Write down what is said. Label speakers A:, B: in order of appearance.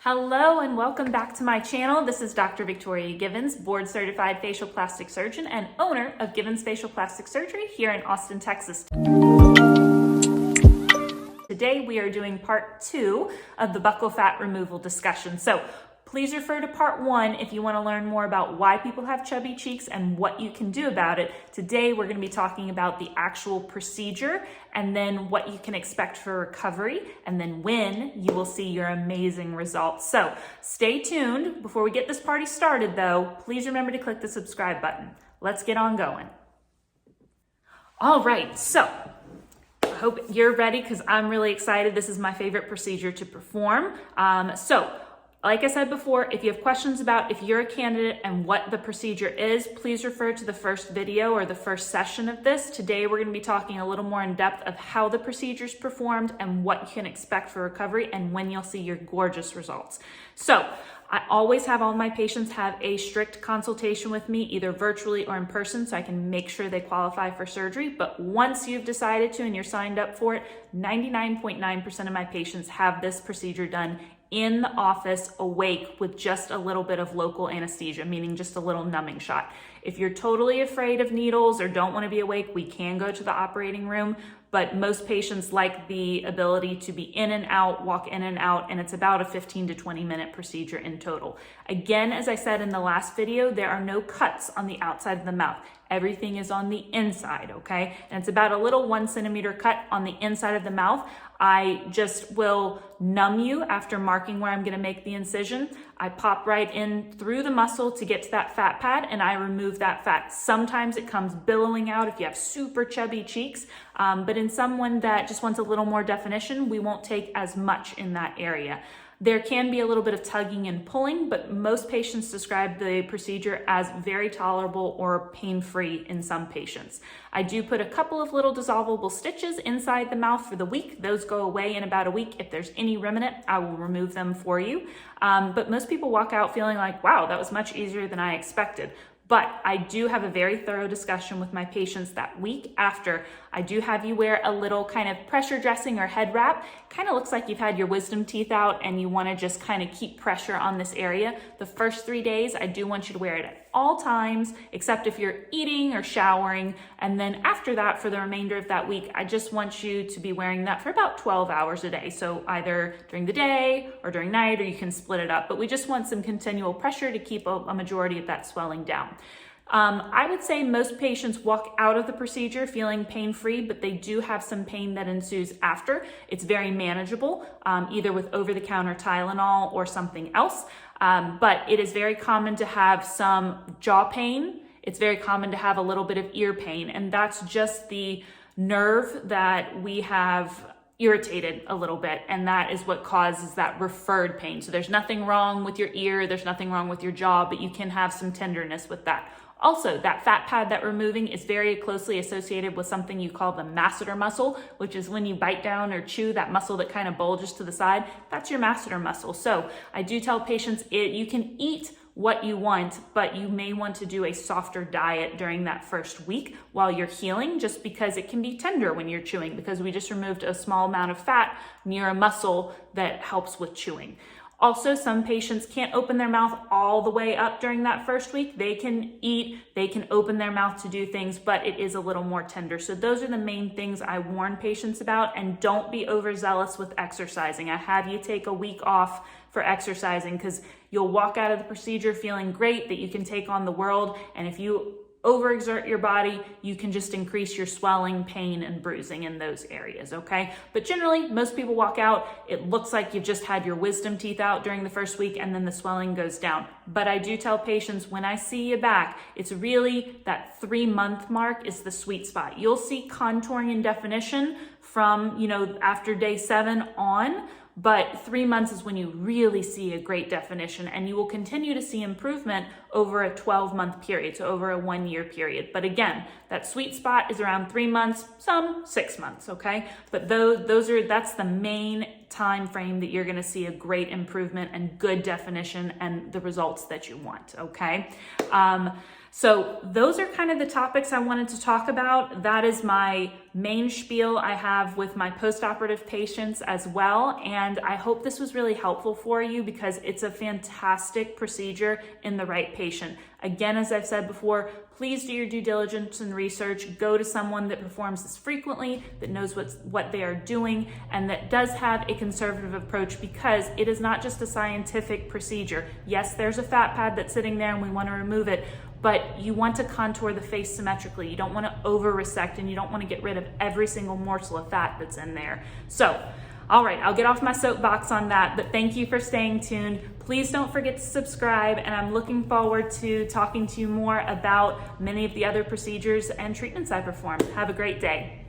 A: Hello and welcome back to my channel. This is Dr. Victoria Givens, board certified facial plastic surgeon and owner of Givens Facial Plastic Surgery here in Austin, Texas. Today we are doing part 2 of the buccal fat removal discussion. So please refer to part 1 if you want to learn more about why people have chubby cheeks and what you can do about it. Today we're going to be talking about the actual procedure and then what you can expect for recovery and then when you will see your amazing results. So stay tuned. Before we get this party started though, please remember to click the subscribe button. Let's get on going. All right, so I hope you're ready because I'm really excited. This is my favorite procedure to perform. Like I said before, if you have questions about if you're a candidate and what the procedure is, please refer to the first video or the first session of this. Today, we're going to be talking a little more in depth of how the procedure is performed and what you can expect for recovery and when you'll see your gorgeous results. So I always have all my patients have a strict consultation with me, either virtually or in person, so I can make sure they qualify for surgery. But once you've decided to and you're signed up for it, 99.9% of my patients have this procedure done in the office, awake, with just a little bit of local anesthesia, meaning just a little numbing shot. If you're totally afraid of needles or don't want to be awake, we can go to the operating room, but most patients like the ability to be in and out, walk in and out, and it's about a 15 to 20 minute procedure in total. Again, as I said in the last video, there are no cuts on the outside of the mouth. Everything is on the inside, okay? And it's about a little 1 centimeter cut on the inside of the mouth. I just will numb you after marking where I'm going to make the incision. I pop right in through the muscle to get to that fat pad and I remove that fat. Sometimes it comes billowing out if you have super chubby cheeks, but in someone that just wants a little more definition, we won't take as much in that area. There can be a little bit of tugging and pulling, but most patients describe the procedure as very tolerable or pain-free in some patients. I do put a couple of little dissolvable stitches inside the mouth for the week. Those go away in about a week. If there's any remnant, I will remove them for you. But most people walk out feeling like, wow, that was much easier than I expected. But I do have a very thorough discussion with my patients that week after. I do have you wear a little kind of pressure dressing or head wrap. Kind of looks like you've had your wisdom teeth out and you want to just kind of keep pressure on this area. The first 3 days, I do want you to wear it at all times, except if you're eating or showering. And then after that, for the remainder of that week, I just want you to be wearing that for about 12 hours a day. So either during the day or during night, or you can split it up. But we just want some continual pressure to keep a majority of that swelling down. I would say most patients walk out of the procedure feeling pain-free, but they do have some pain that ensues after. It's very manageable, either with over-the-counter Tylenol or something else. But it is very common to have some jaw pain. It's very common to have a little bit of ear pain, and that's just the nerve that we have irritated a little bit, and that is what causes that referred pain. So there's nothing wrong with your ear, there's nothing wrong with your jaw, but you can have some tenderness with that. Also, that fat pad that we're removing is very closely associated with something you call the masseter muscle, which is when you bite down or chew, that muscle that kind of bulges to the side. That's your masseter muscle. So I do tell patients you can eat what you want, but you may want to do a softer diet during that first week while you're healing, just because it can be tender when you're chewing, because we just removed a small amount of fat near a muscle that helps with chewing. Also, some patients can't open their mouth all the way up during that first week. They can eat, they can open their mouth to do things, but it is a little more tender. So those are the main things I warn patients about, and don't be overzealous with exercising. I have you take a week off for exercising because you'll walk out of the procedure feeling great that you can take on the world, and if you overexert your body, you can just increase your swelling, pain, and bruising in those areas, okay? But generally, most people walk out, it looks like you've just had your wisdom teeth out during the first week and then the swelling goes down. But I do tell patients when I see you back, it's really that 3-month mark is the sweet spot. You'll see contouring and definition from, after day 7 on, but 3 months is when you really see a great definition, and you will continue to see improvement over a 12-month period, so over a 1-year period. But again, that sweet spot is around 3 months, some 6 months, okay? But that's the main time frame that you're gonna see a great improvement and good definition and the results that you want, okay? So those are kind of the topics I wanted to talk about. That is my main spiel I have with my post-operative patients as well. And I hope this was really helpful for you because it's a fantastic procedure in the right patient. Again, as I've said before, please do your due diligence and research. Go to someone that performs this frequently, that knows what they are doing, and that does have a conservative approach, because it is not just a scientific procedure. Yes, there's a fat pad that's sitting there and we want to remove it, but you want to contour the face symmetrically. You don't want to over resect, and you don't want to get rid of every single morsel of fat that's in there. So, all right, I'll get off my soapbox on that, but thank you for staying tuned. Please don't forget to subscribe, and I'm looking forward to talking to you more about many of the other procedures and treatments I perform. Have a great day.